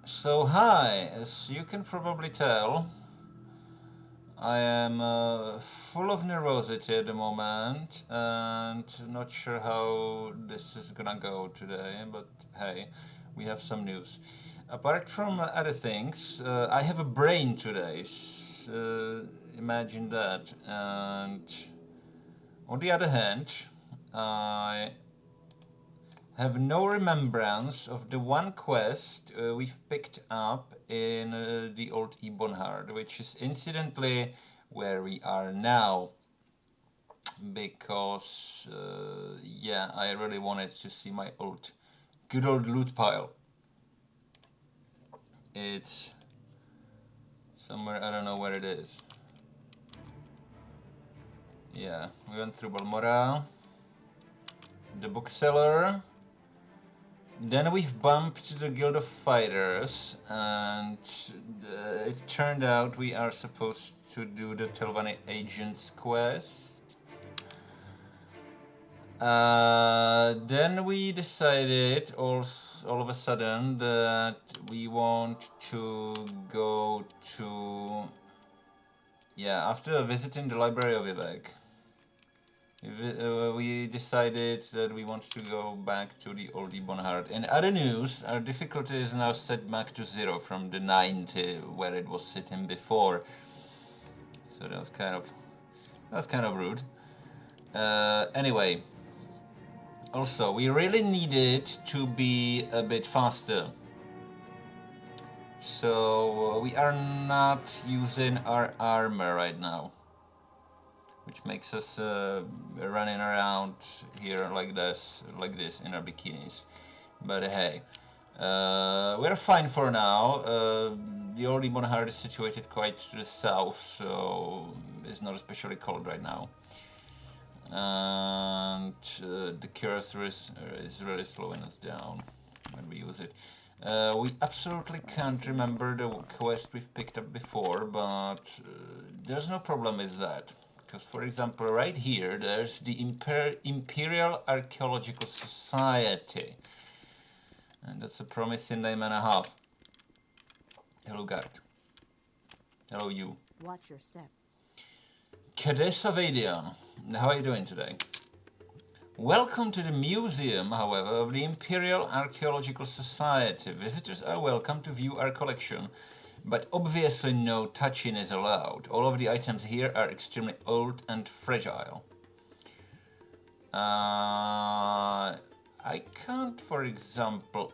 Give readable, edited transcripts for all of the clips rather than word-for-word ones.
So hi, as you can probably tell, I am full of nervosity at the moment and not sure how this is gonna go today, but hey, we have some news. Apart from other things, I have a brain today. Imagine that. And on the other hand, I have no remembrance of the one quest we've picked up in the old Ebonheart, which is incidentally where we are now. Because, yeah, I really wanted to see my good old loot pile. It's somewhere, I don't know where it is. Yeah, we went through Balmora, the bookseller. Then we've bumped the Guild of Fighters, and it turned out we are supposed to do the Telvanni Agents quest. Then we decided all of a sudden that we want to go to... Yeah, after visiting the Library of Ivek, we decided that we want to go back to the old Ebonheart. In other news, our difficulty is now set back to 0 from the 90 where it was sitting before. So that was kind of rude. Anyway, also we really needed to be a bit faster. So we are not using our armor right now, which makes us running around here like this in our bikinis. But hey, we're fine for now. The old Ebonheart is situated quite to the south, so it's not especially cold right now. And the cursor is really slowing us down when we use it. We absolutely can't remember the quest we've picked up before, but there's no problem with that. Because, for example, right here, there's the Imperial Archaeological Society. And that's a promising name and a half. Hello, Gart. Hello, you. Watch your step. Kadesa Vadian. How are you doing today? Welcome to the museum, however, of the Imperial Archaeological Society. Visitors are welcome to view our collection, but obviously no touching is allowed. All of the items here are extremely old and fragile. I can't, for example,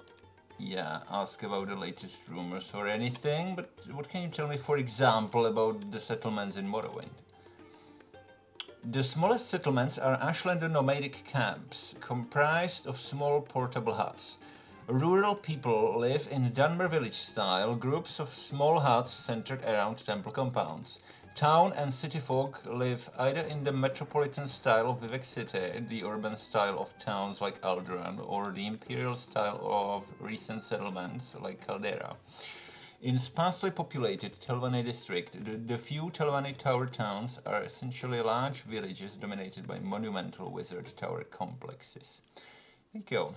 ask about the latest rumors or anything, but what can you tell me, for example, about the settlements in Morrowind? The smallest settlements are ashland nomadic camps, comprised of small portable huts. Rural people live in Dunmer village-style groups of small huts centered around temple compounds. Town and city folk live either in the metropolitan style of Vivek City, the urban style of towns like Alderaan, or the imperial style of recent settlements like Caldera. In sparsely populated Telvanni district, the few Telvanni tower towns are essentially large villages dominated by monumental wizard tower complexes. Thank you.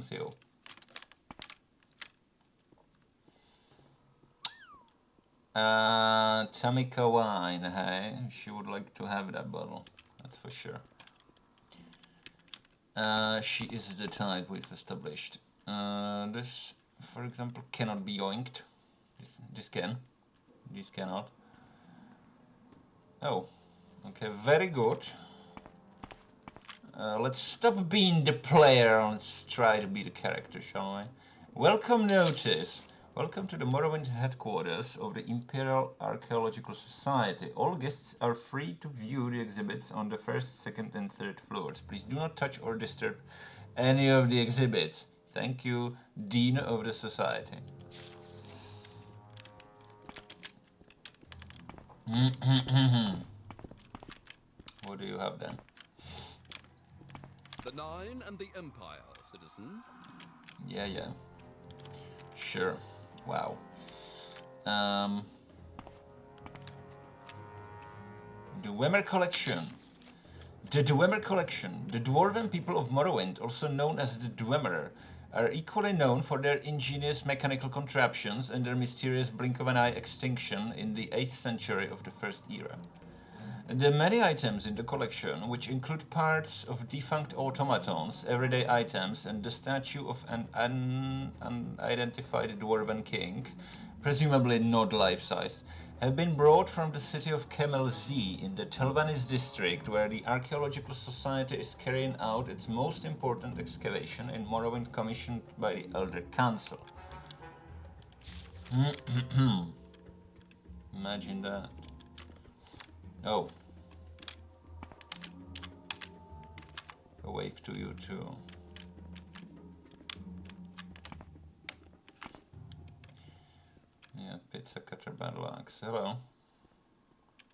See you. Tamika wine, hey? She would like to have that bottle, that's for sure. She is the type we've established. This, for example, cannot be yoinked. This can. This cannot. Oh, okay, very good. Let's stop being the player and let's try to be the character, shall we? Welcome notice. Welcome to the Morrowind headquarters of the Imperial Archaeological Society. All guests are free to view the exhibits on the first, second and third floors. Please do not touch or disturb any of the exhibits. Thank you, Dean of the Society. What do you have then? The Nine and the Empire, citizen. Yeah. Sure. Wow. The Dwemer Collection. The Dwemer Collection. The Dwarven people of Morrowind, also known as the Dwemer, are equally known for their ingenious mechanical contraptions and their mysterious blink-of-an-eye extinction in the 8th century of the First Era. The many items in the collection, which include parts of defunct automatons, everyday items, and the statue of an unidentified dwarven king, presumably not life-size, have been brought from the city of Kemel Z in the Telvannis district, where the Archaeological Society is carrying out its most important excavation in Morrowind commissioned by the Elder Council. Imagine that. Oh. A wave to you too. Yeah, pizza cutter battle axe. Hello.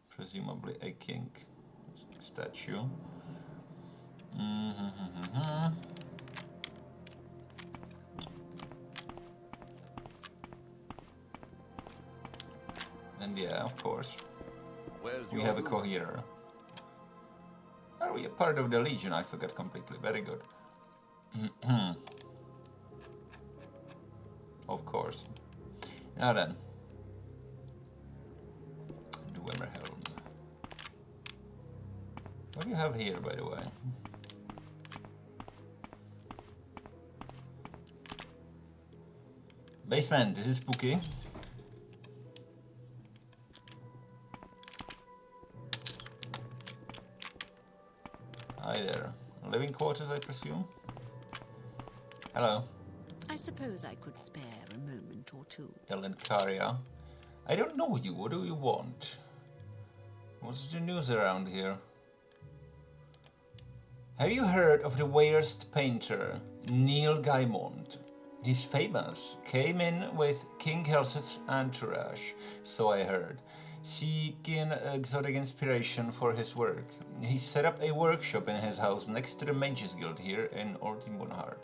Presumably a king statue. And yeah, of course, we have a coherer. Are we a part of the Legion? I forgot completely. Very good. Of course. Now then. Dwemerhelm. What do you have here, by the way? Basement, this is spooky. Hi there. Living quarters, I presume? Hello. I suppose I could spare a moment or two. Elencaria. I don't know you. What do you want? What's the news around here? Have you heard of the worst painter, Neil Gaimont? He's famous. Came in with King Helset's entourage, so I heard, seeking exotic inspiration for his work. He set up a workshop in his house next to the Mages Guild here in Old Ebonheart.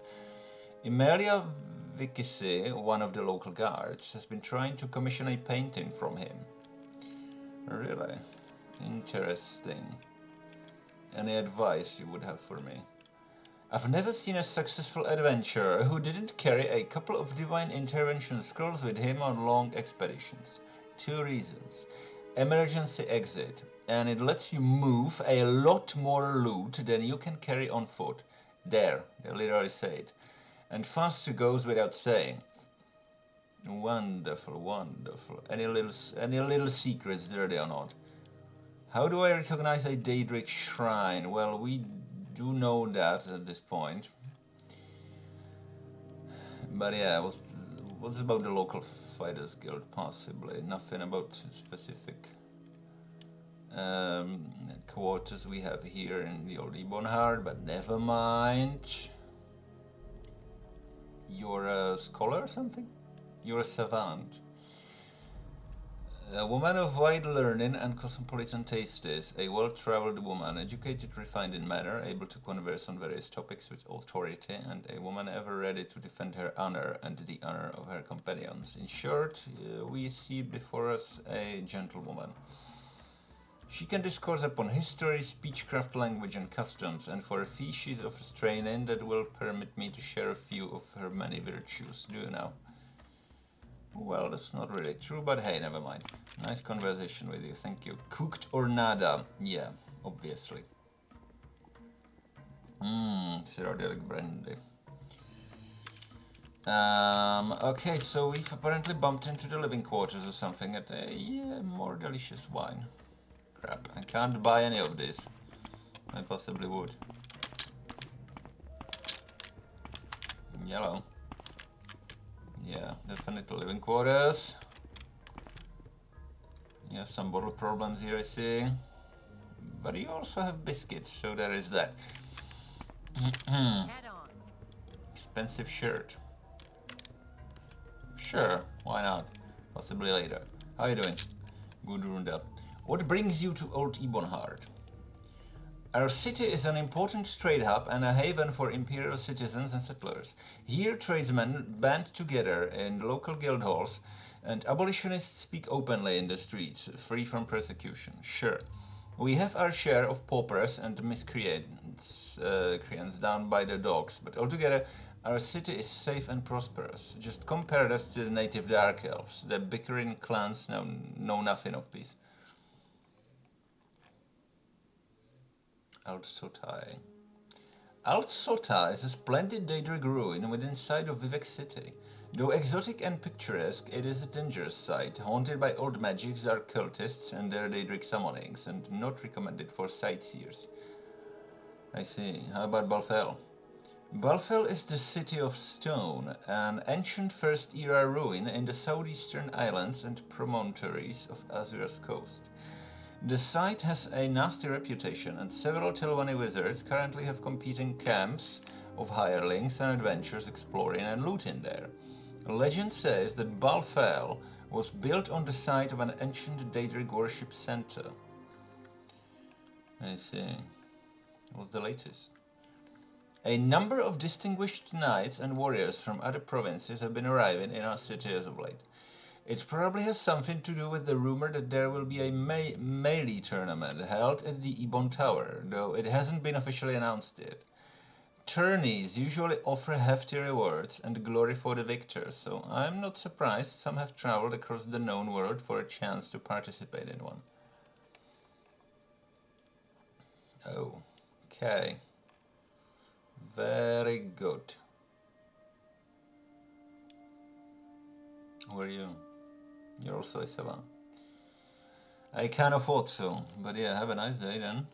Emilia Vikisi, one of the local guards, has been trying to commission a painting from him. Really? Interesting. Any advice you would have for me? I've never seen a successful adventurer who didn't carry a couple of divine intervention scrolls with him on long expeditions. 2 reasons. Emergency exit, and it lets you move a lot more loot than you can carry on foot. There, they literally say it. And faster goes without saying. Wonderful, wonderful. Any little secrets there they are not. How do I recognize a Daedric shrine? Well, we do know that at this point. But yeah, what's about the local fighters guild? Possibly. Nothing about specific quarters we have here in the old Ebonheart, but never mind. You're a scholar or something? You're a savant. A woman of wide learning and cosmopolitan tastes, a well-traveled woman, educated, refined in manner, able to converse on various topics with authority, and a woman ever ready to defend her honor and the honor of her companions. In short, we see before us a gentlewoman. She can discourse upon history, speechcraft, language, and customs, and for a fee she offers training that will permit me to share a few of her many virtues. Do you know? Well, that's not really true, but hey, never mind. Nice conversation with you, thank you. Cooked or nada? Yeah, obviously. Cyrodiilic brandy. Okay, so we've apparently bumped into the living quarters or something at a more delicious wine. Crap, I can't buy any of this. I possibly would. Yellow. Yeah, definitely living quarters. You have some bottle problems here, I see. But you also have biscuits, so there is that. Head on. Expensive shirt. Sure, why not? Possibly later. How are you doing? Good Runda. What brings you to Old Ebonheart? Our city is an important trade hub and a haven for Imperial citizens and settlers. Here tradesmen band together in local guild halls, and abolitionists speak openly in the streets, free from persecution. Sure, we have our share of paupers and miscreants creants down by the docks, but altogether Our city is safe and prosperous. Just compare us to the native Dark Elves. The bickering clans know nothing of peace. Al-Sotai. Al-Sota is a splendid Daedric ruin within sight of Vivek City. Though exotic and picturesque, it is a dangerous site, haunted by old magics, dark cultists, and their Daedric summonings, and not recommended for sightseers. I see. How about Balfell? Balfell is the City of Stone, an ancient First-Era ruin in the southeastern islands and promontories of Azura's coast. The site has a nasty reputation, and several Tilwani wizards currently have competing camps of hirelings and adventurers exploring and looting there. Legend says that Balfell was built on the site of an ancient Daedric worship center. I see. What's the latest? A number of distinguished knights and warriors from other provinces have been arriving in our city as of late. It probably has something to do with the rumor that there will be a melee tournament held at the Ebon Tower, though it hasn't been officially announced yet. Tourneys usually offer hefty rewards and glory for the victor, so I'm not surprised some have traveled across the known world for a chance to participate in one. Oh, okay. Very good. Who are you? You're also a savant. I kind of thought so, but yeah, have a nice day then.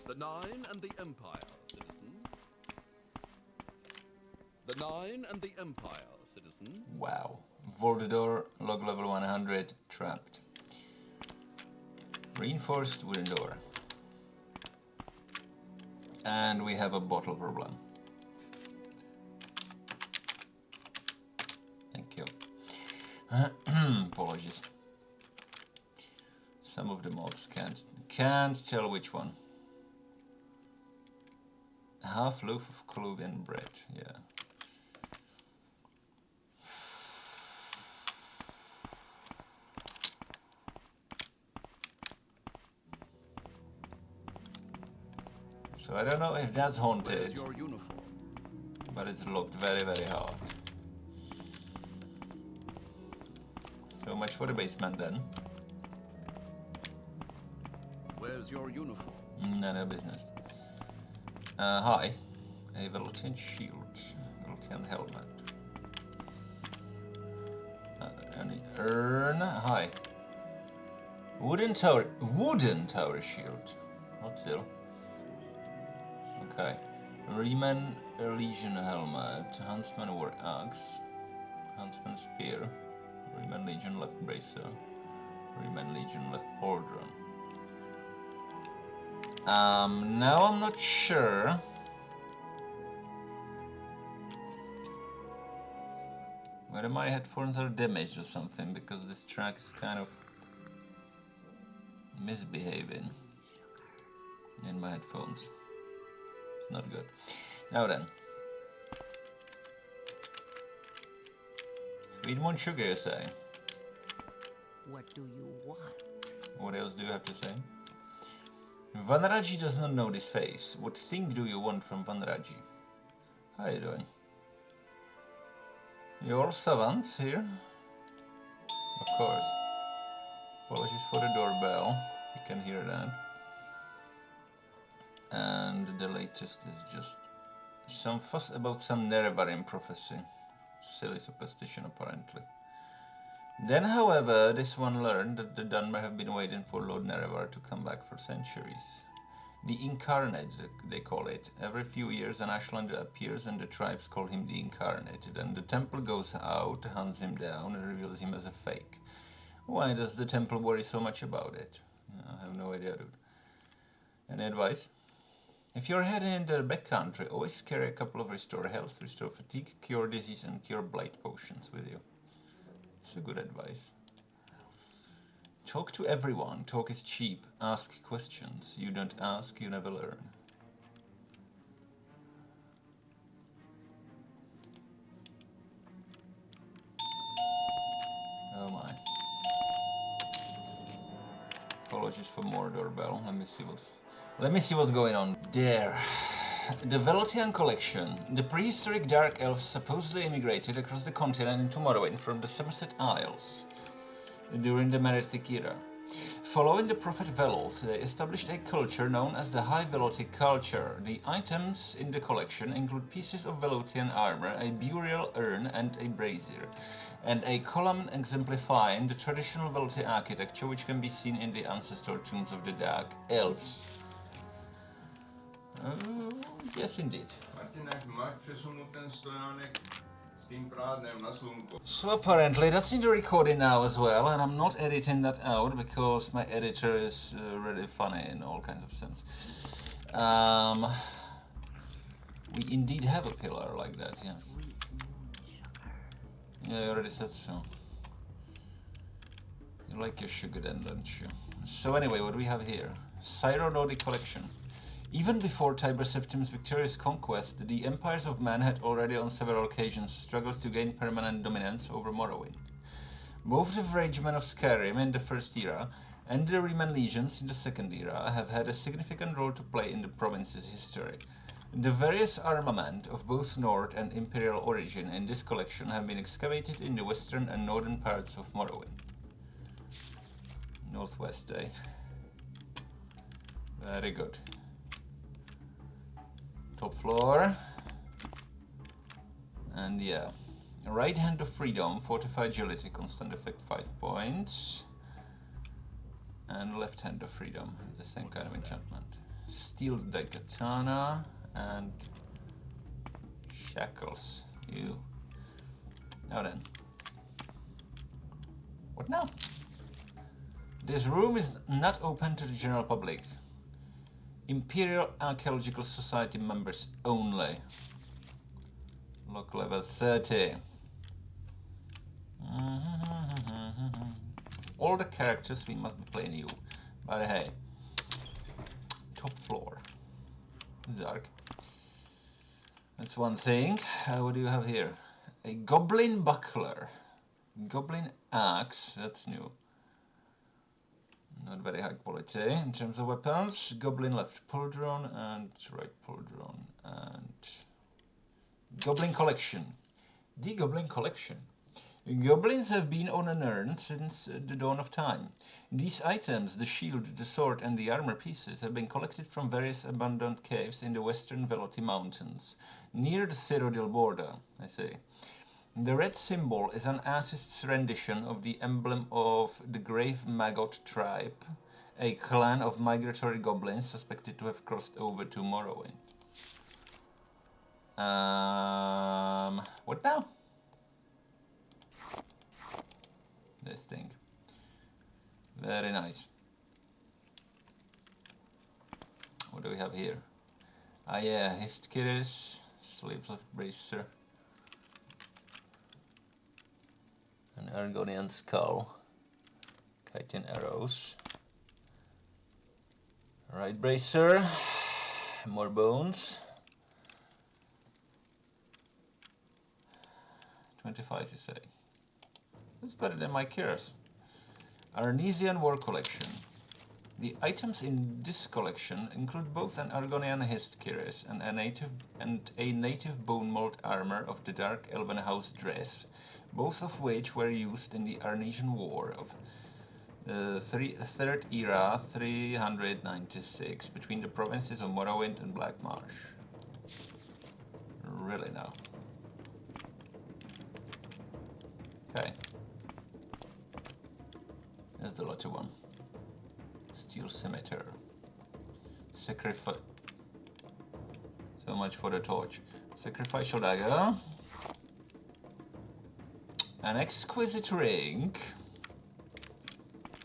The Nine and the Empire, citizen. The Nine and the Empire, citizen. Wow. Voldador, log level 100, trapped. Reinforced wooden door. And we have a bottle problem. Thank you. Apologies. Some of the mods can't tell which one. Half loaf of Colubian bread, yeah. So I don't know if that's haunted, Your uniform. but it's looked very, very hard. So much for the basement then. Where's your uniform? None of business. Hi. A Velotian shield. Velotian helmet. An urn. Hi. Wooden tower shield. Not still. Okay. Reman Legion helmet. Huntsman war axe. Huntsman spear. Reman Legion left bracer. Reman Legion left pauldron. Now I'm not sure. Whether my headphones are damaged or something, because this track is kind of misbehaving in my headphones. It's not good. Now then. Sweet moon sugar, you say? What do you want? What else do you have to say? Vanraji does not know this face. What thing do you want from Vanraji? How are you doing? You're savants here? Of course. Apologies for the doorbell. You can hear that. And the latest is just some fuss about some Nerevarim prophecy. Silly superstition, apparently. Then, however, this one learned that the Dunmer have been waiting for Lord Nerevar to come back for centuries. The Incarnate, they call it. Every few years an Ashlander appears and the tribes call him the Incarnate. Then the temple goes out, hunts him down, and reveals him as a fake. Why does the temple worry so much about it? I have no idea, dude. Any advice? If you're heading into the backcountry, always carry a couple of restore health, restore fatigue, cure disease, and cure blight potions with you. It's a good advice. Talk to everyone. Talk is cheap. Ask questions. You don't ask, you never learn. Apologies for more doorbell. Let me see what's going on there. The Velotian collection. The prehistoric dark elves supposedly immigrated across the continent into Morrowind from the Somerset Isles during the Merethic era. Following the prophet Veloth, they established a culture known as the High Velotic culture. The items in the collection include pieces of Velotian armor, a burial urn and a brazier, and a column exemplifying the traditional Velotian architecture which can be seen in the ancestor tombs of the Dark Elves. Yes, indeed. So apparently that's in the recording now as well, and I'm not editing that out because my editor is really funny in all kinds of sense. We indeed have a pillar like that, yes. Yeah, I already said so. You like your sugar then, don't you? So anyway, what do we have here? Syro-Nordic collection. Even before Tiber Septim's victorious conquest, the empires of man had already on several occasions struggled to gain permanent dominance over Morrowind. Both the Ragemen of Skyrim in the First Era and the Riemann legions in the Second Era have had a significant role to play in the province's history. The various armament of both Nord and Imperial origin in this collection have been excavated in the western and northern parts of Morrowind. Northwest, eh? Very good. Top floor. And yeah. Right Hand of Freedom, Fortified Agility, constant effect 5 points. And Left Hand of Freedom, the same kind of enchantment. Steel Daikatana and Shackles. You. Now then. What now? This room is not open to the general public. Imperial Archaeological Society members only. Lock level 30. Of all the characters, we must be playing you. But hey. Top floor. Zark. That's one thing. What do you have here? A Goblin Buckler. Goblin Axe. That's new. Not very high quality. In terms of weapons, Goblin left pauldron and right pauldron. And Goblin Collection. The Goblin Collection. Goblins have been on an urn since the dawn of time. These items, the shield, the sword and the armor pieces, have been collected from various abandoned caves in the western Veloti Mountains, near the Cyrodiil border, I say. The red symbol is an artist's rendition of the emblem of the Grave Maggot tribe, a clan of migratory goblins suspected to have crossed over to Morrowind. What now? This thing. Very nice. What do we have here? Ah yeah, Histkiris, Sleeves of Bracer. An Argonian skull. Chitin arrows. Right bracer. More bones. 25 you say. That's better than my Kira's. Arnesian War Collection. The items in this collection include both an Argonian Histkiris and a native bone mold armor of the Dark Elven House dress, both of which were used in the Arnesian War of the Third Era 396 between the provinces of Morrowind and Black Marsh. Really now. Okay. That's the latter one. Steel Scimitar. Sacrifice. So much for the torch. Sacrificial dagger. An exquisite ring.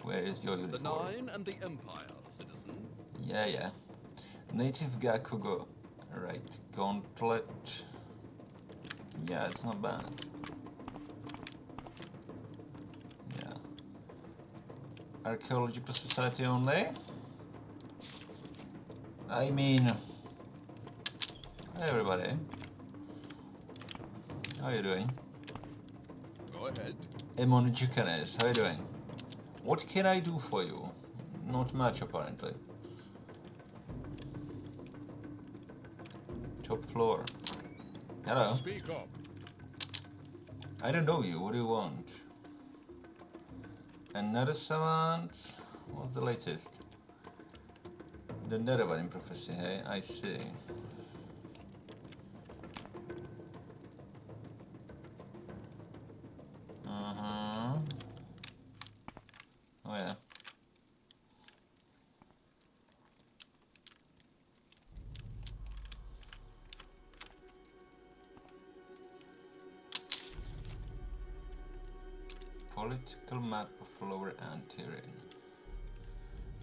Where is your uniform? The Nine and the Empire, citizen. Yeah. Native Gakugo. Right. Gauntlet. Yeah, it's not bad. Archaeological Society only. I mean, hi everybody. How are you doing? Go ahead. Emon Jukanes, how are you doing? What can I do for you? not much apparently. Top floor. Hello. Speak up. I don't know you. What do you want? Another savant? What's the latest? The Netherwedding prophecy, hey? I see. Uh-huh. Oh yeah. Political map of Lower Antirin.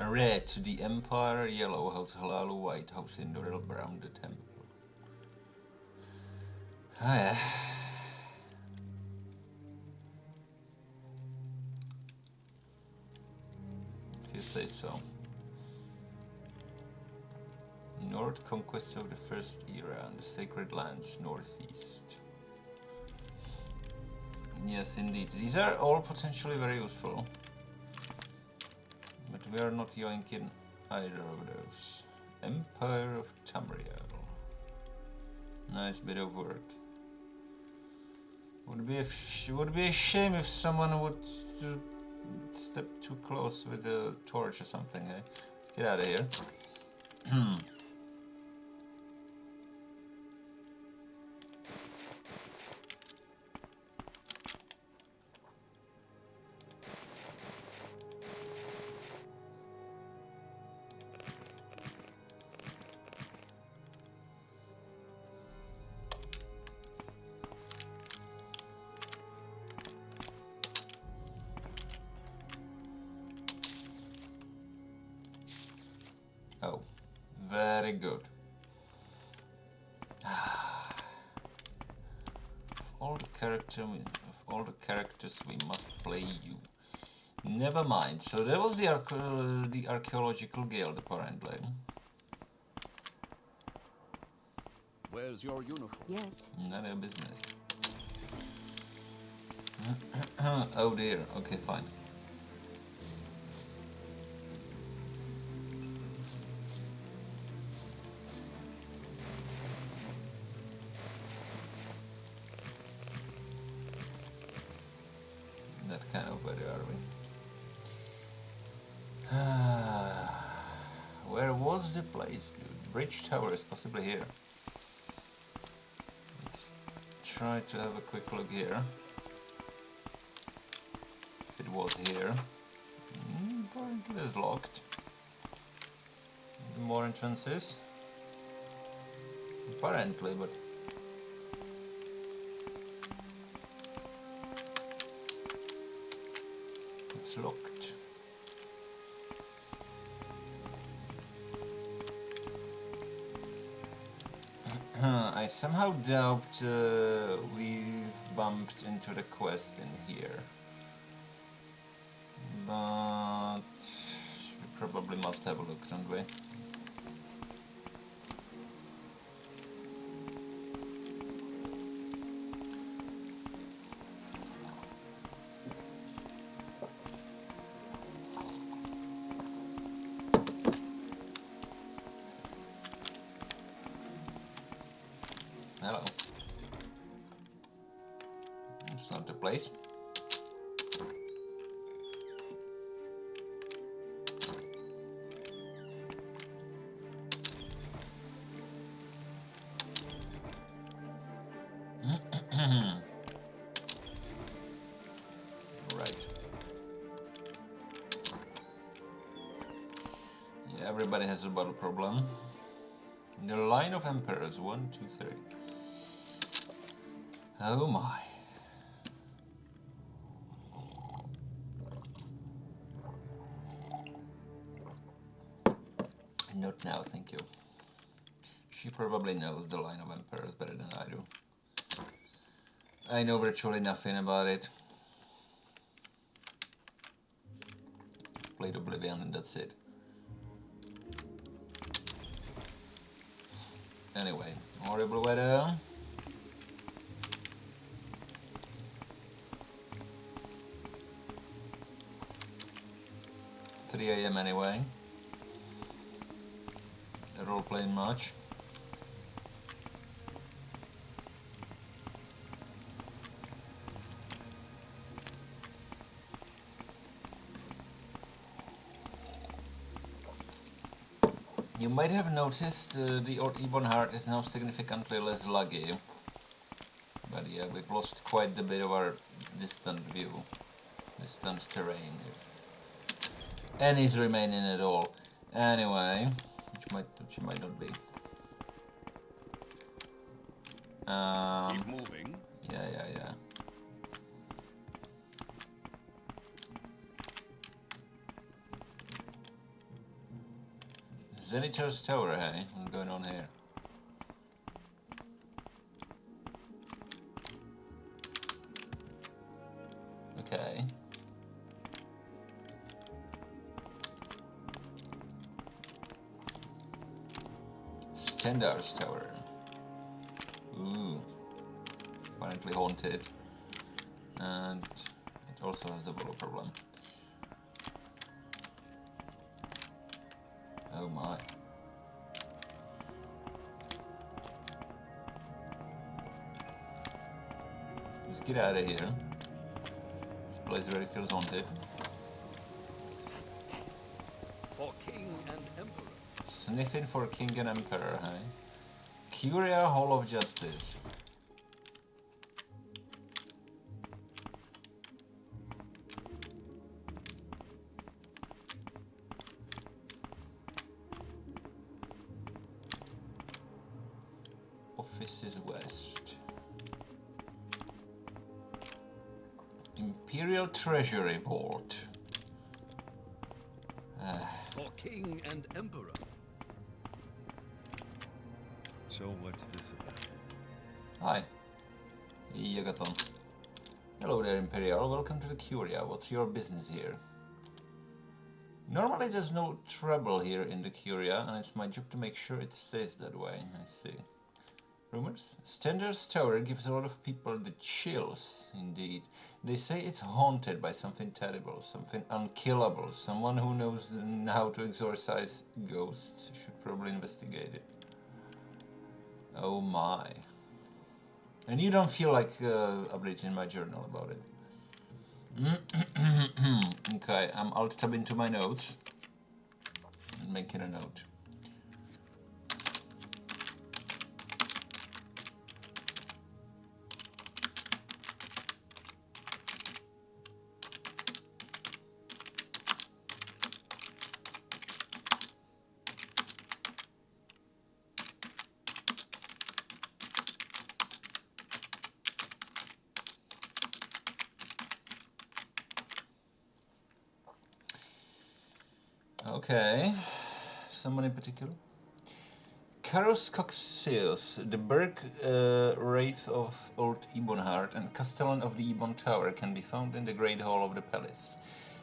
Red, the Empire. Yellow, House Halalu. White, House Indoril. Brown, the Temple. Ah, yeah. If you say so. North conquest of the First Era and the Sacred Lands northeast. Yes, indeed. These are all potentially very useful. But we are not yoinking either of those. Empire of Tamriel. Nice bit of work. Would be a shame if someone would step too close with a torch or something. Eh? Let's get out of here. Oh, very good. Of all the characters, we must play you. Never mind. So that was the archaeological guild, apparently. Where's your uniform? Yes. None of business. Oh dear. Okay, fine. That kind of where are we? Where was the place, dude? Bridge Tower is possibly here. Let's try to have a quick look here. If it was here. Apparently it's locked. More entrances. Apparently, but it's locked. I somehow doubt we've bumped into the quest in here. But we probably must have a look, don't we? Hello. It's not the place. Right. Yeah, everybody has a bottle problem. The line of emperors, 1, 2, 3. Oh my. Not now, thank you. She probably knows the line of emperors better than I do. I know virtually nothing about it. Played Oblivion and that's it. Anyway, horrible weather. 3 AM anyway. A role-playing match. You might have noticed the old Ebonheart is now significantly less laggy. But yeah, we've lost quite a bit of our distant view, distant terrain, if any's remaining at all. Anyway, which might not be. Keep moving. Yeah. Zenith's Tower, hey? What's going on here? Okay. Stendar's Tower. Ooh. Apparently haunted. And it also has a water problem. Oh my. Let's get out of here. This place already feels haunted. For king and emperor. Sniffing for king and emperor, hey? Curia Hall of Justice. Offices West. Imperial Treasury Vault. For king and emperor. So what's this about? Hi. Yagaton. Hello there, Imperial. Welcome to the Curia. What's your business here? Normally there's no trouble here in the Curia, and it's my job to make sure it stays that way. I see. Rumors? Stendar's Tower gives a lot of people the chills, indeed. They say it's haunted by something terrible, something unkillable. Someone who knows how to exorcise ghosts should probably investigate it. Oh my. And you don't feel like updating my journal about it? Okay, I'm alt-tab into my notes and making a note. Okay, someone in particular? Caros Coxius, the Berg Wraith of Old Ebonheart and Castellan of the Ebon Tower can be found in the Great Hall of the Palace.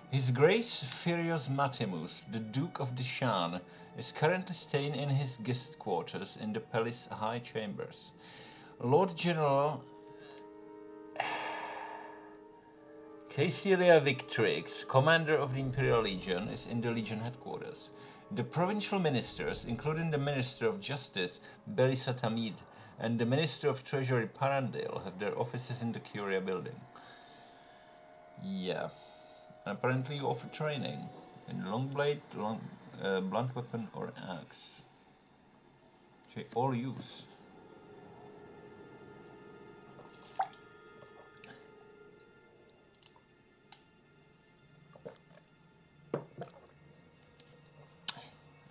His Grace Furious Matimus, the Duke of Deshan, is currently staying in his guest quarters in the Palace High Chambers. Lord General Caesilia Victrix, commander of the Imperial Legion, is in the Legion headquarters. The provincial ministers, including the Minister of Justice, Belisa Tamid, and the Minister of Treasury, Parandale, have their offices in the Curia building. Yeah. And apparently you offer training in long blade, blunt weapon, or axe. Okay, all use.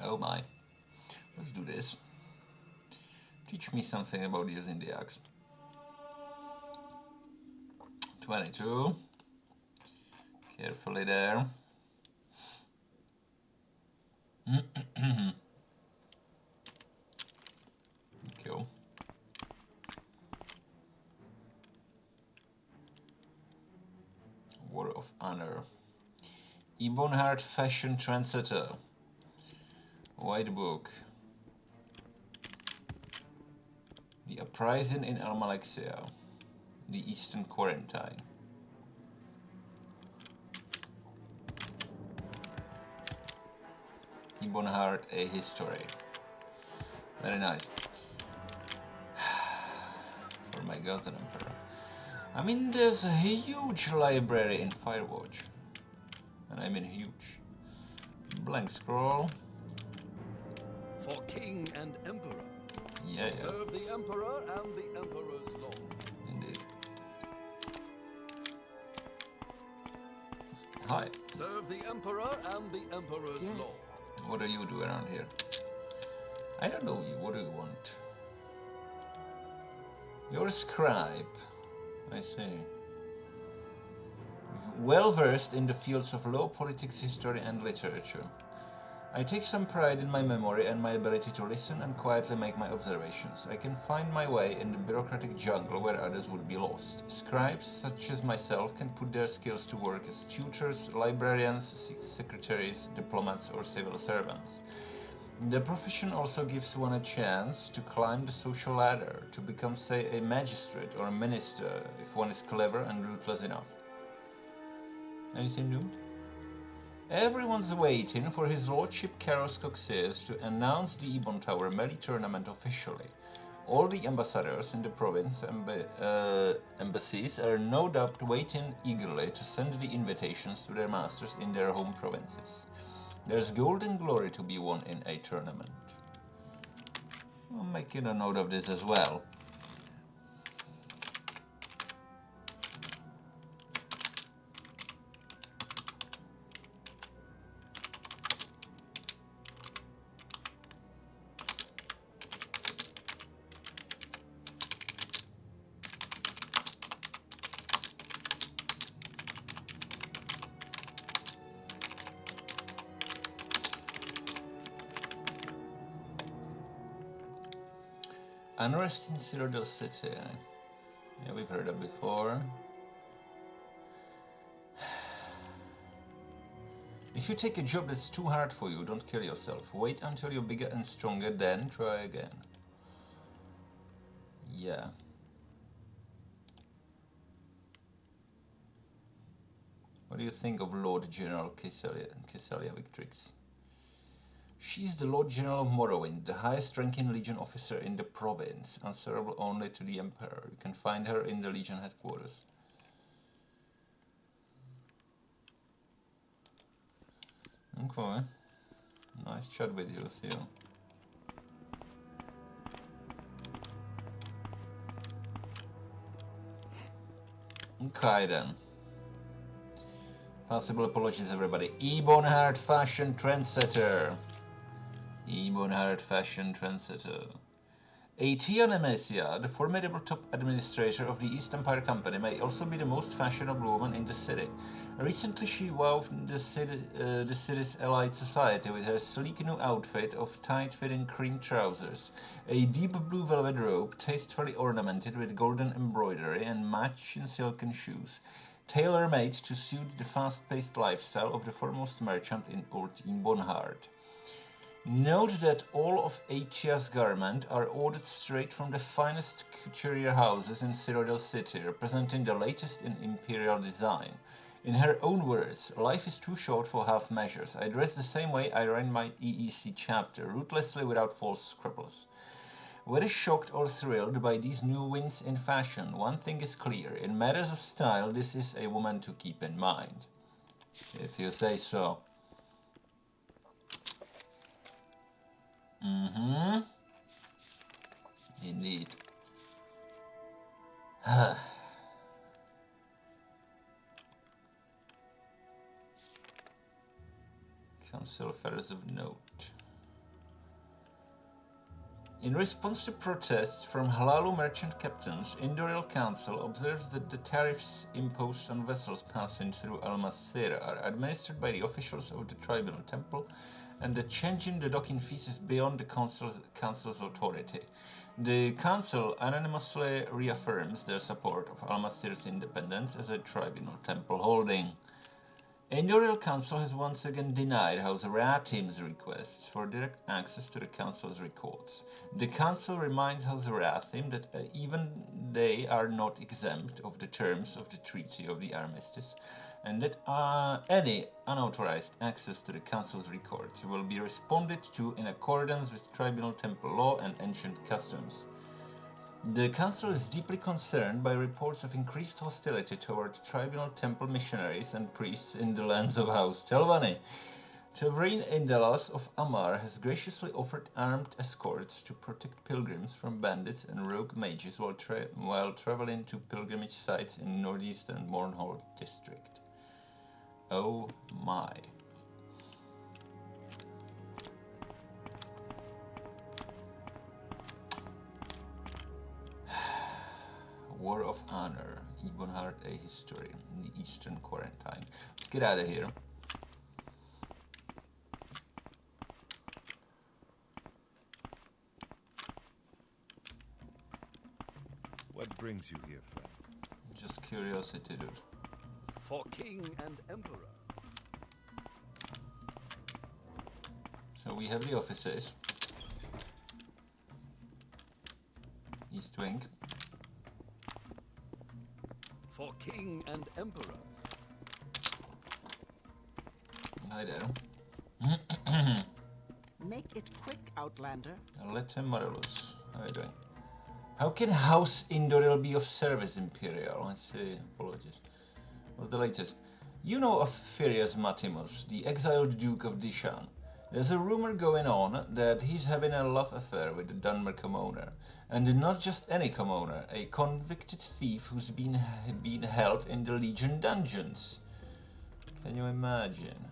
Oh my. Let's do this. Teach me something about using the axe. 22. Carefully there. Cool. War of Honor. Ebonheart Fashion Trendsetter. White Book. The Uprising in Almalexia. The Eastern Quarantine. Ebonheart a history. Very nice. For my god and emperor. I mean, there's a huge library in Firewatch. And I mean huge. Blank scroll. For king and emperor. Yeah. Serve the emperor and the emperor's law. Indeed. Hi. Serve the emperor and the emperor's Yes. law. What do you do around here? I don't know you. What do you want? You're a scribe. I see. Well versed in the fields of law, politics, history, and literature. I take some pride in my memory and my ability to listen and quietly make my observations. I can find my way in the bureaucratic jungle where others would be lost. Scribes, such as myself, can put their skills to work as tutors, librarians, secretaries, diplomats, or civil servants. The profession also gives one a chance to climb the social ladder, to become, say, a magistrate or a minister, if one is clever and ruthless enough. Anything new? Everyone's waiting for His Lordship Karos Coxeus to announce the Ebon Tower Melee tournament officially. All the ambassadors in the province embassies are no doubt waiting eagerly to send the invitations to their masters in their home provinces. There's gold and glory to be won in a tournament. I'm making a note of this as well. Unrest in Citadel City. Yeah, we've heard that before. If you take a job that's too hard for you, don't kill yourself. Wait until you're bigger and stronger, then try again. Yeah. What do you think of Lord General Kesalia Victrix? She's the Lord General of Morrowind, the highest-ranking Legion officer in the province, answerable only to the Emperor. You can find her in the Legion headquarters. Okay. Nice chat with you, see you. Okay then. Possible apologies, everybody. Ebonheart fashion trendsetter. Ebonheart fashion trendsetter. Aetia Nemesia, the formidable top administrator of the East Empire Company, may also be the most fashionable woman in the city. Recently she wowed the city's elite society with her sleek new outfit of tight-fitting cream trousers, a deep blue velvet robe tastefully ornamented with golden embroidery, and matching silken shoes, tailor-made to suit the fast-paced lifestyle of the foremost merchant in Old Ebonheart. Note that all of Aetia's garments are ordered straight from the finest couturier houses in Citadel City, representing the latest in Imperial design. In her own words, life is too short for half measures. I dress the same way I ran my EEC chapter, ruthlessly without false scruples. Whether shocked or thrilled by these new winds in fashion, one thing is clear. In matters of style, this is a woman to keep in mind. If you say so. Indeed. Council affairs of note. In response to protests from Halalu merchant captains, Imperial Council observes that the tariffs imposed on vessels passing through Almasera are administered by the officials of the Tribunal Temple, and the change in the docking fees is beyond the Council's authority. The Council anonymously reaffirms their support of Almastir's independence as a Tribunal Temple holding. Imperial Council has once again denied House Rathim's requests for direct access to the Council's records. The Council reminds House Rathim that even they are not exempt of the terms of the Treaty of the Armistice, and that any unauthorized access to the Council's records will be responded to in accordance with Tribunal Temple law and ancient customs. The Council is deeply concerned by reports of increased hostility toward Tribunal Temple missionaries and priests in the lands of House Telvanni. Tavrin Indalas of Amar has graciously offered armed escorts to protect pilgrims from bandits and rogue mages while traveling to pilgrimage sites in northeastern Mornhold district. Oh my. War of Honor, Ebonheart, a history, the Eastern Quarantine. Let's get out of here. What brings you here, friend? Just curiosity, dude. For king and emperor. So we have the offices. East Wing. For king and emperor. Hi there. Make it quick, Outlander. Lettem Marvelous. How are you doing? How can House Indoril be of service, Imperial? I say, apologies. What's the latest? You know of Furious Matimus, the exiled Duke of Dishan. There's a rumor going on that he's having a love affair with the Dunmer commoner. And not just any commoner, a convicted thief who's been held in the Legion dungeons. Can you imagine?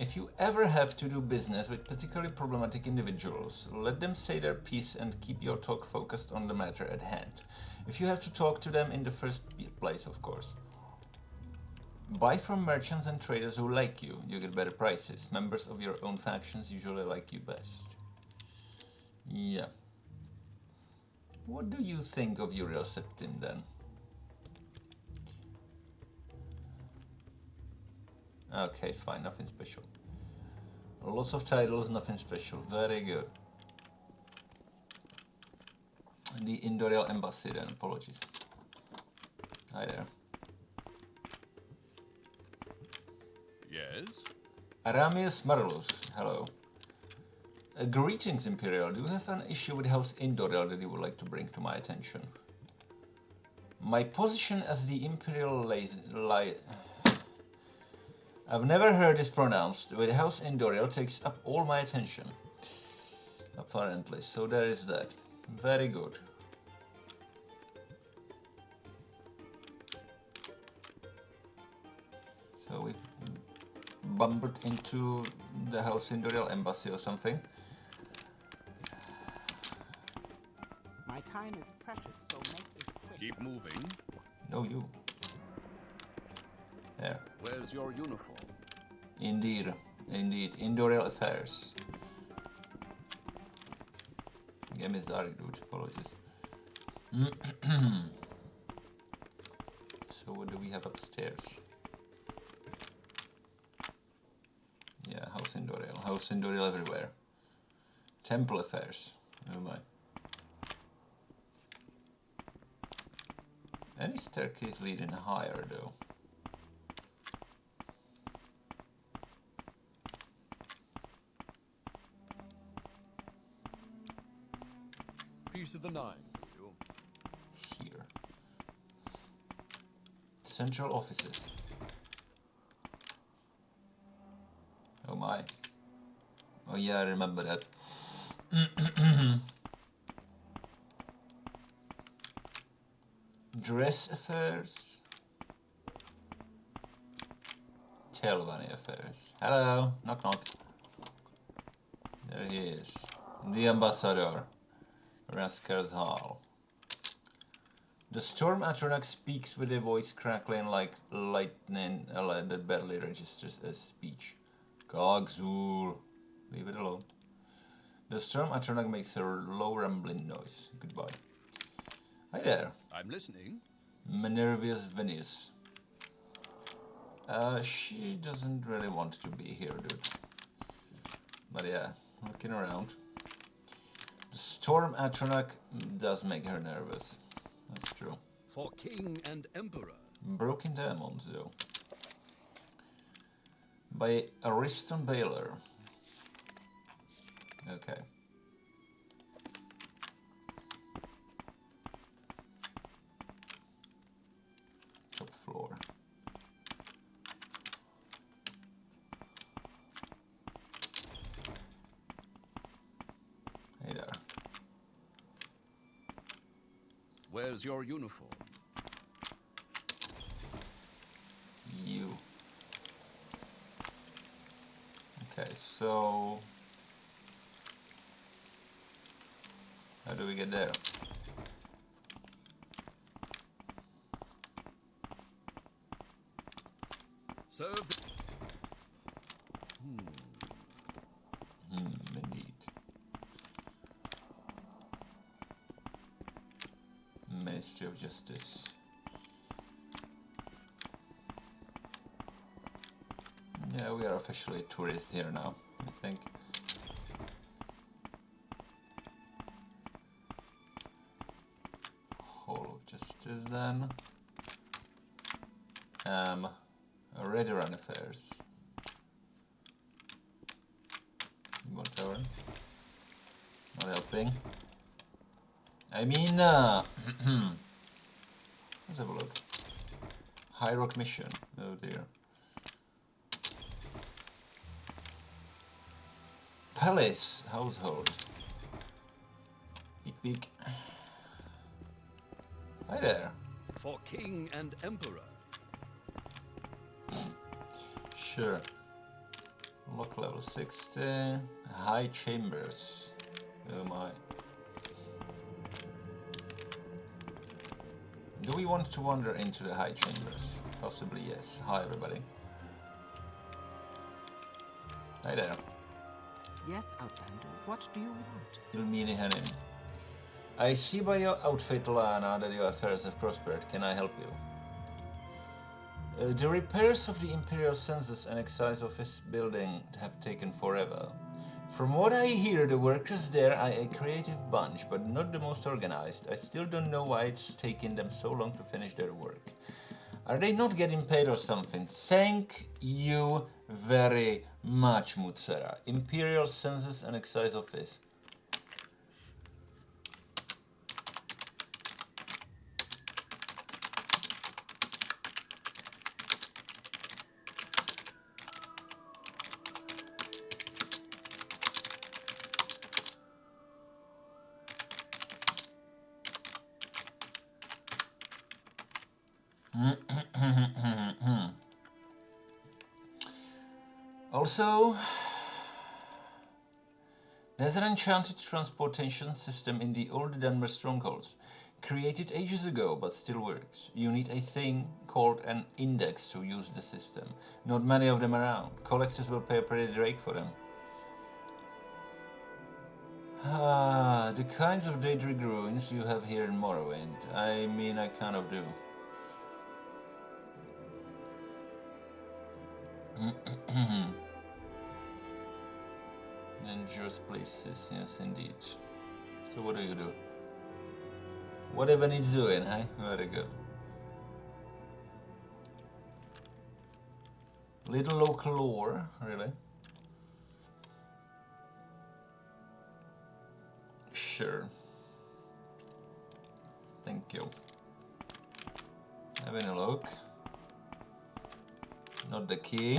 If you ever have to do business with particularly problematic individuals, let them say their piece and keep your talk focused on the matter at hand. If you have to talk to them in the first place, of course. Buy from merchants and traders who like you. You get better prices. Members of your own factions usually like you best. Yeah. What do you think of Uriel Septim then? Okay, fine, nothing special. Lots of titles, nothing special. Very good. The Indoril Embassy then, apologies. Hi there. Yes? Aramius Marulus, hello. Greetings, Imperial. Do you have an issue with House Indoril that you would like to bring to my attention? My position as the Imperial I've never heard this pronounced. With House Indoril takes up all my attention. Apparently, so there is that. Very good. So we bumped into the House Indoril embassy or something. My time is precious, so make it quick. Keep moving. No, you. There. Where's your uniform? Indeed. Indeed. Indoril affairs. Game is dark, dude. Apologies. So what do we have upstairs? Yeah, House Indoril. House Indoril everywhere. Temple affairs. Oh my. Any staircase leading higher though? Piece of the nine. Here. Central offices. Oh my. Oh yeah, I remember that. Dress affairs. Telvanni affairs. Hello, knock knock. There he is. The ambassador. Raskar's Hall. The Storm Atronach speaks with a voice crackling like lightning that barely registers as speech. Kagzul. Leave it alone. The Storm Atronach makes a low rumbling noise. Goodbye. Hi there. I'm listening. Minervius Venus. She doesn't really want to be here, dude. But yeah, looking around. The Storm Atronach does make her nervous. That's true. For king and emperor. Broken Diamonds, though. By Ariston Baylor. Okay. Top floor. Hey there. Where's your uniform? You. Okay, so how do we get there? Serve. Indeed. Ministry of Justice. Yeah, we are officially tourists here now, I think. Hall of Justice then. Ready Run Affairs. Whatever. Not helping. I mean, let's have a look. High Rock Mission. Oh dear. Palace Household. Peek peek. Hi there. For king and emperor. Sure. Lock level 60. High Chambers. Oh my. Do we want to wander into the High Chambers? Possibly yes. Hi everybody. Hi there. Yes, Outlander, what do you want? Ilmini Hanim. I see by your outfit, Lana, that your affairs have prospered. Can I help you? The repairs of the Imperial Census and Excise Office building have taken forever. From what I hear, the workers there are a creative bunch, but not the most organized. I still don't know why it's taken them so long to finish their work. Are they not getting paid or something? Thank you very much, Mutsera. Imperial Census and Excise Office. Also, there's an enchanted transportation system in the old Denver strongholds. Created ages ago, but still works. You need a thing called an index to use the system. Not many of them around. Collectors will pay a pretty drake for them. Ah, the kinds of Daedric ruins you have here in Morrowind. I mean, I kind of do. Dangerous places, yes indeed. So what do you do? Whatever needs doing, eh? Very good. Little local lore, really? Sure. Thank you. Having a look. Not the key.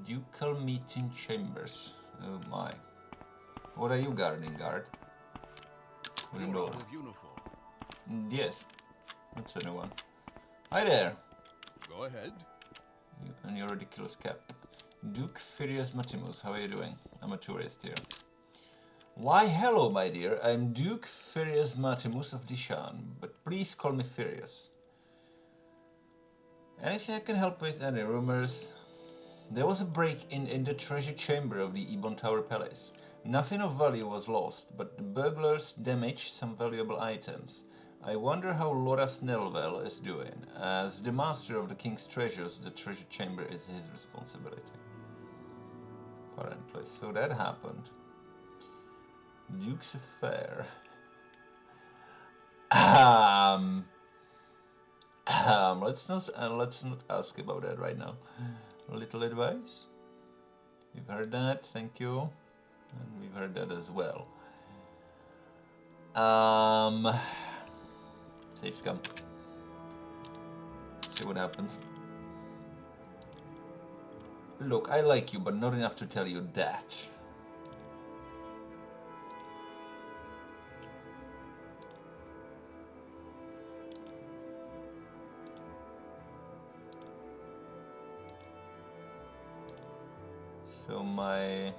Ducal meeting chambers. Oh my. What are you guarding, guard? Wooden door. With uniform. Yes. That's a new one. Hi there. Go ahead. You and your ridiculous cap. Duke Furious Matimus, how are you doing? I'm a tourist here. Why hello, my dear. I'm Duke Furious Matimus of Dishan, but please call me Furious. Anything I can help with? Any rumors? There was a break-in in the treasure chamber of the Ebon Tower Palace. Nothing of value was lost, but the burglars damaged some valuable items. I wonder how Laura Snellwell is doing. As the master of the king's treasures, the treasure chamber is his responsibility. Apparently, so that happened. Duke's affair. Let's not ask about that right now. A little advice. We've heard that, thank you. And we've heard that as well. Save scum. See what happens. Look, I like you, but not enough to tell you that. So my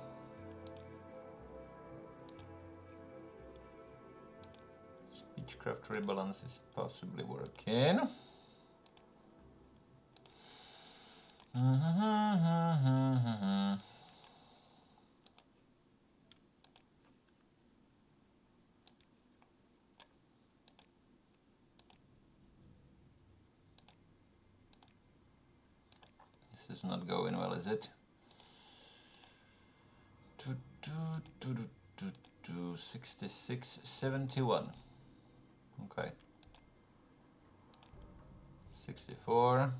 speechcraft rebalance is possibly working. This is not going well, is it? 66, 71. Okay. 64.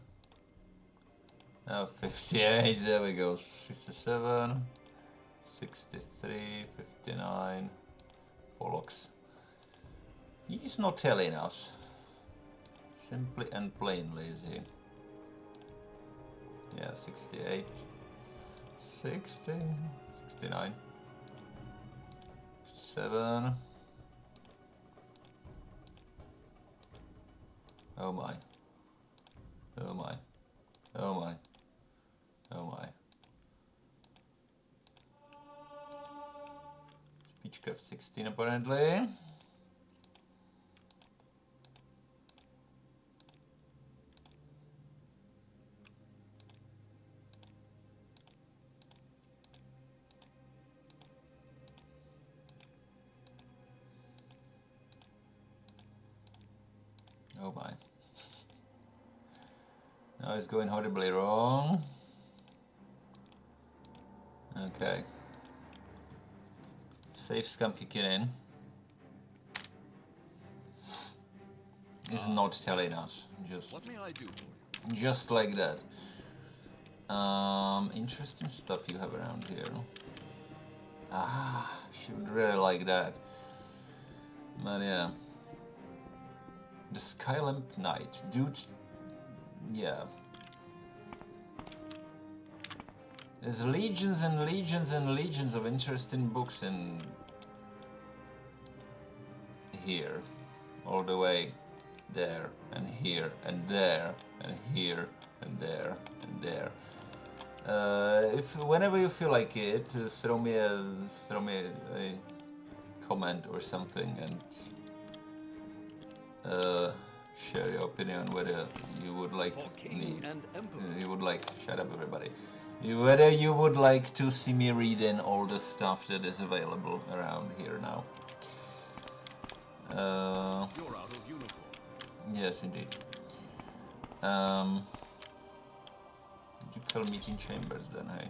Now 58. There we go. 67. 63. 59. Bollocks. He's not telling us. Simply and plainly, is he? Yeah, 68. 60, 69, 7. Oh my. Oh my. Oh my. Oh my. Speechcraft 16 apparently. Oh my. Now it's going horribly wrong. Okay. Safe scum kicking in. Is not telling us. What may I do for you? Just like that. Interesting stuff you have around here. Ah, should really like that. But yeah. The Skylamp Knight. Dude, yeah. There's legions and legions and legions of interesting books in here. All the way there and here and there and here and there and there. If whenever you feel like it, throw me a comment or something and share your opinion whether you would like shut up everybody. Whether you would like to see me read in all the stuff that is available around here now. You're out of uniform. Yes, indeed. Did you call meeting chambers then, hey?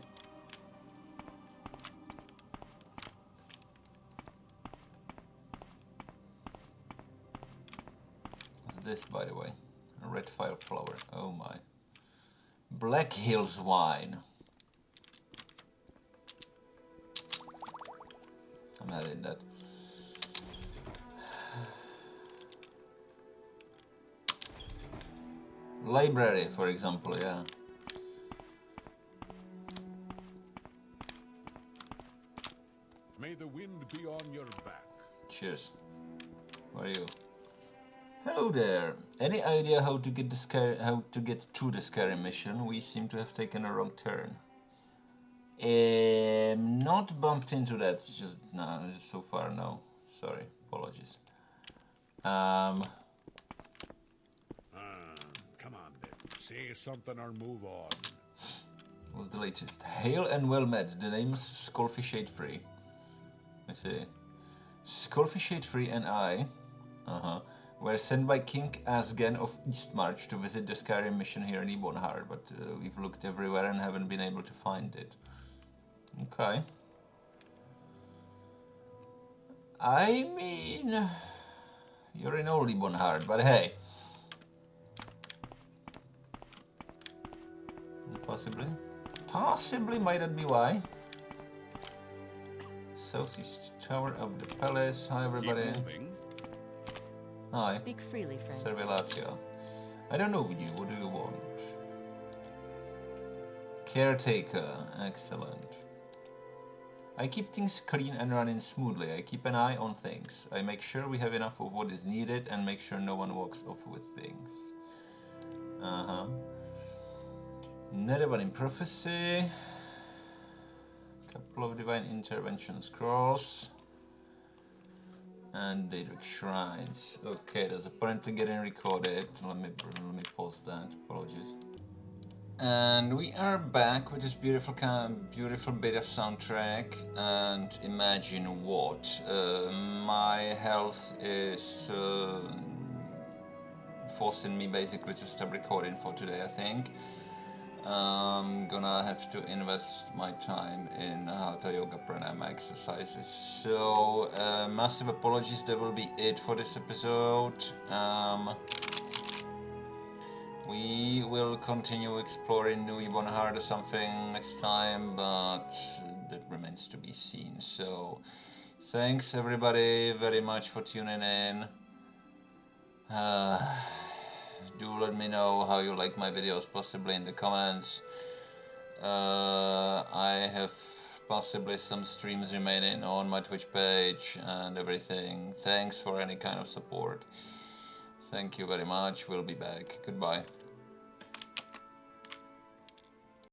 What's this, by the way? A red fire flower. Oh my. Black Hills wine. I'm having that. Library, for example, yeah. May the wind be on your back. Cheers. Where are you? Hello there. Any idea how to get to the scary mission? We seem to have taken a wrong turn. Not bumped into that. Just no. Just so far, no. Sorry. Apologies. Come on then. Say something or move on. What's the latest? Hail and well met. The name's Skullfish 8 I see. Skullfish 8 and I. We're sent by King Asgen of Eastmarch to visit the Skyrim mission here in Ebonheart, but we've looked everywhere and haven't been able to find it. Okay. I mean, you're in old Ebonheart, but hey. Possibly might that be why. Southeast Tower of the Palace. Hi everybody. Hi. Speak freely, friend. Servelatio. I don't know you. What do you want? Caretaker. Excellent. I keep things clean and running smoothly. I keep an eye on things. I make sure we have enough of what is needed and make sure no one walks off with things. Uh-huh. Another one in prophecy. Couple of divine intervention scrolls. And Daedric shrines. Okay, that's apparently getting recorded. Let me pause that. Apologies. And we are back with this beautiful bit of soundtrack. And imagine what? My health is forcing me basically to stop recording for today, I think. I'm gonna have to invest my time in Hatha Yoga Pranayama exercises. So, massive apologies, that will be it for this episode. We will continue exploring New Ebonheart or something next time, but that remains to be seen. So, thanks everybody very much for tuning in. Do let me know how you like my videos, possibly in the comments. I have possibly some streams remaining on my Twitch page and everything. Thanks for any kind of support. Thank you very much. We'll be back. Goodbye.